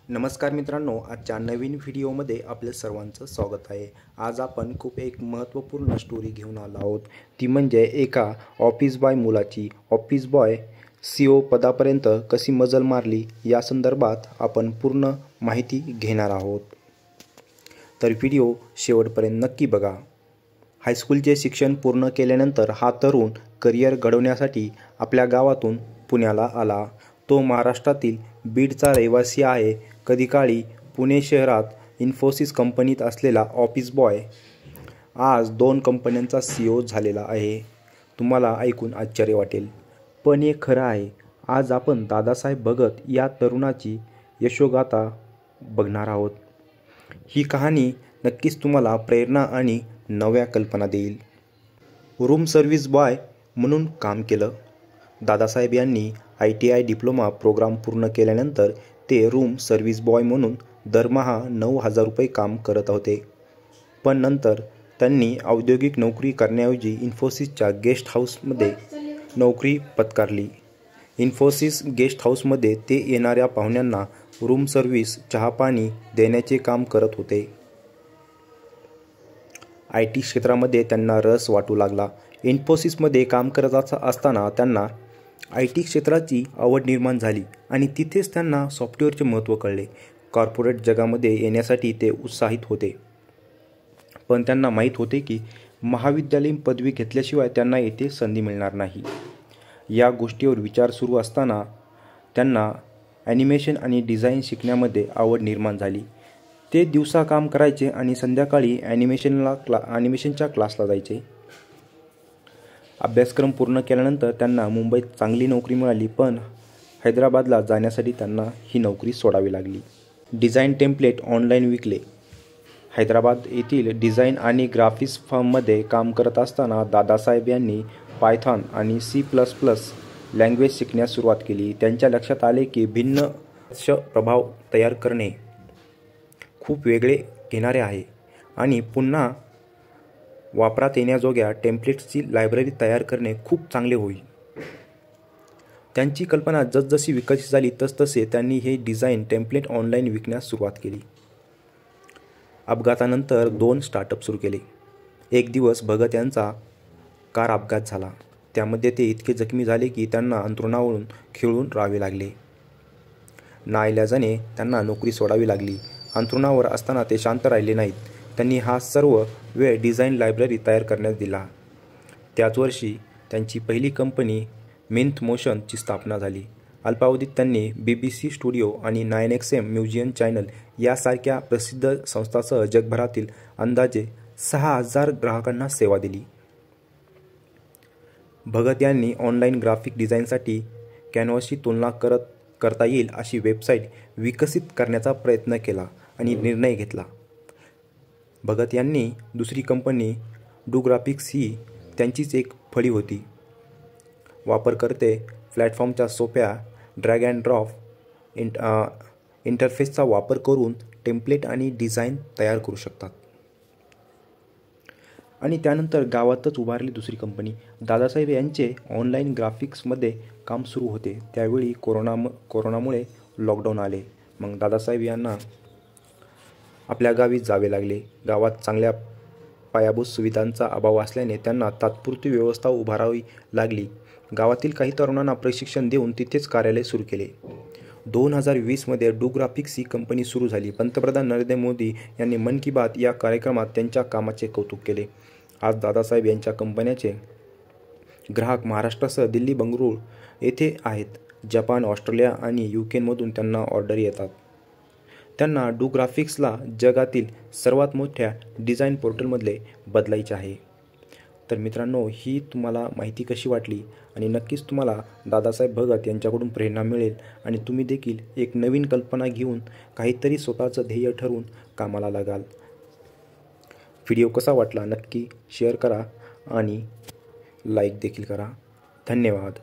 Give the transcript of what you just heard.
नमस्कार मित्रांनो, आजच्या नवीन व्हिडिओमध्ये आपल्या सर्वांचं स्वागत आहे। आज आपण खूप एक महत्त्वपूर्ण स्टोरी घेऊन आलो आहोत। ती म्हणजे एका ऑफिस बॉय मुलाची ऑफिस बॉय CEO पदापर्यंत कशी मजल मारली या संदर्भात आपण पूर्ण माहिती घेणार आहोत। तर व्हिडिओ शेवटपर्यंत नक्की बघा। हायस्कूलचे शिक्षण पूर्ण केल्यानंतर हा तरुण करिअर घडवण्यासाठी आपल्या गावातून पुण्याला आला। तो महाराष्ट्रातील बीडचा रहिवासी आहे। कधीकाळी पुणे शहरात इन्फोसिस कंपनीत असलेला ऑफिस बॉय आज 2 कंपन्यांचा CEO झालेला आहे। तुम्हाला ऐकून आश्चर्य वाटेल, पण हे खरं आहे। आज आपण दादासाहेब भगत या तरुणाची यशोगाथा बघणार आहोत। ही कहाणी नक्कीच तुम्हाला प्रेरणा आणि नव्या कल्पना देईल। रूम सर्व्हिस बॉय म्हणून काम केलं। दादासाहेब यांनी ITI डिप्लोमा प्रोग्राम पूर्ण केल्यानंतर ते रूम सर्व्हिस बॉय म्हणून दरमहा 9,000 रुपये काम करत होते। पण नंतर त्यांनी औद्योगिक नोकरी करण्याऐवजी इन्फोसिसच्या गेस्ट हाऊसमध्ये नोकरी पत्करली। इन्फोसिस गेस्ट हाऊसमध्ये ते येणाऱ्या पाहुण्यांना रूम सर्व्हिस चहापाणी देण्याचे काम करत होते। IT क्षेत्रामध्ये त्यांना रस वाटू लागला। इन्फोसिसमध्ये काम करत असताना त्यांना IT क्षेत्राची आवड निर्माण झाली आणि तिथेच त्यांना सॉफ्टवेअरचे महत्त्व कळले। कॉर्पोरेट जगामध्ये येण्यासाठी ते उत्साहित होते, पण त्यांना माहीत होते की महाविद्यालयीन पदवी घेतल्याशिवाय त्यांना येथे संधी मिळणार नाही। या गोष्टीवर विचार सुरू असताना त्यांना ॲनिमेशन आणि डिझाईन शिकण्यामध्ये आवड निर्माण झाली। ते दिवसा काम करायचे आणि संध्याकाळी ॲनिमेशनच्या क्लासला जायचे। अभ्यासक्रम पूर्ण केल्यानंतर त्यांना मुंबईत चांगली नोकरी मिळाली, पण हैदराबादला जाण्यासाठी त्यांना ही नोकरी सोडावी लागली। डिझाईन टेम्प्लेट ऑनलाईन विकले। हैदराबाद येथील डिझाईन आणि ग्राफिक्स फर्ममध्ये काम करत असताना दादासाहेब यांनी पायथॉन आणि C++ लँग्वेज शिकण्यास सुरुवात केली। त्यांच्या लक्षात आले की भिन्न प्रभाव तयार करणे खूप वेगळे घेणारे आहे आणि पुन्हा वापरात येण्याजोग्या टेम्प्लेट्सची लायब्ररी तयार करणे खूप चांगले होईल। त्यांची कल्पना जसजशी विकसित झाली तसतसे त्यांनी हे डिझाईन टेम्प्लेट ऑनलाईन विकण्यास सुरुवात केली। अपघातानंतर 2 स्टार्टअप सुरू केले। एक दिवस भगत यांचा कार अपघात झाला। त्यामध्ये ते इतके जखमी झाले की त्यांना अंथरुणावरून खिळून राहावे लागले। नाईलाजाने त्यांना नोकरी सोडावी लागली। अंथरुणावर असताना ते शांत राहिले नाहीत। त्यांनी हा सर्व वेळ डिझाईन लायब्ररी तयार करण्यास दिला। त्याच वर्षी त्यांची पहिली कंपनी मिंथ मोशन ची स्थापना झाली। अल्पावधीत त्यांनी BBC स्टुडिओ आणि 9XM म्युझियम चॅनल यासारख्या प्रसिद्ध संस्थांसह जगभरातील अंदाजे 6,000 ग्राहकांना सेवा दिली। भगत यांनी ऑनलाईन ग्राफिक डिझाईनसाठी कॅनव्हासशी तुलना करता येईल अशी वेबसाईट विकसित करण्याचा प्रयत्न केला आणि निर्णय घेतला। भगत यांनी दुसरी कंपनी डू ग्राफिक्स ही त्यांचीच एक फळी होती। वापरकर्ते प्लॅटफॉर्मच्या सोप्या ड्रॅग अँड ड्रॉप इंटरफेसचा वापर करून टेम्प्लेट आणि डिझाईन तयार करू शकतात। आणि त्यानंतर गावातच उभारली दुसरी कंपनी। दादासाहेब यांचे ऑनलाईन ग्राफिक्समध्ये काम सुरू होते। त्यावेळी कोरोनामुळे लॉकडाऊन आले। मग दादासाहेब यांना आपल्या गावी जावे लागले। गावात चांगल्या पायाभूत सुविधांचा अभाव असल्याने त्यांना तात्पुरती व्यवस्था उभारावी लागली। गावातील काही तरुणांना प्रशिक्षण देऊन तिथेच कार्यालय सुरू केले। 2020 मध्ये डू ग्राफिक्स ही कंपनी सुरू झाली। पंतप्रधान नरेंद्र मोदी यांनी मन की बात या कार्यक्रमात त्यांच्या कामाचे कौतुक केले। आज दादासाहेब यांच्या कंपन्यांचे ग्राहक महाराष्ट्रासह दिल्ली, बंगळुरू येथे आहेत। जपान, ऑस्ट्रेलिया आणि UK मधून त्यांना ऑर्डर येतात। त्यांना डू ग्राफिक्सला जगातील सर्वात मोठ्या डिझाईन पोर्टलमधले बदलायचे आहे। तर मित्रांनो, ही तुम्हाला माहिती कशी वाटली आणि नक्कीच तुम्हाला दादासाहेब भगत यांच्याकडून प्रेरणा मिळेल आणि तुम्ही देखील एक नवीन कल्पना घेऊन काहीतरी स्वतःचं ध्येय ठरवून कामाला लागाल। व्हिडिओ कसा वाटला नक्की शेअर करा आणि लाईक देखील करा। धन्यवाद।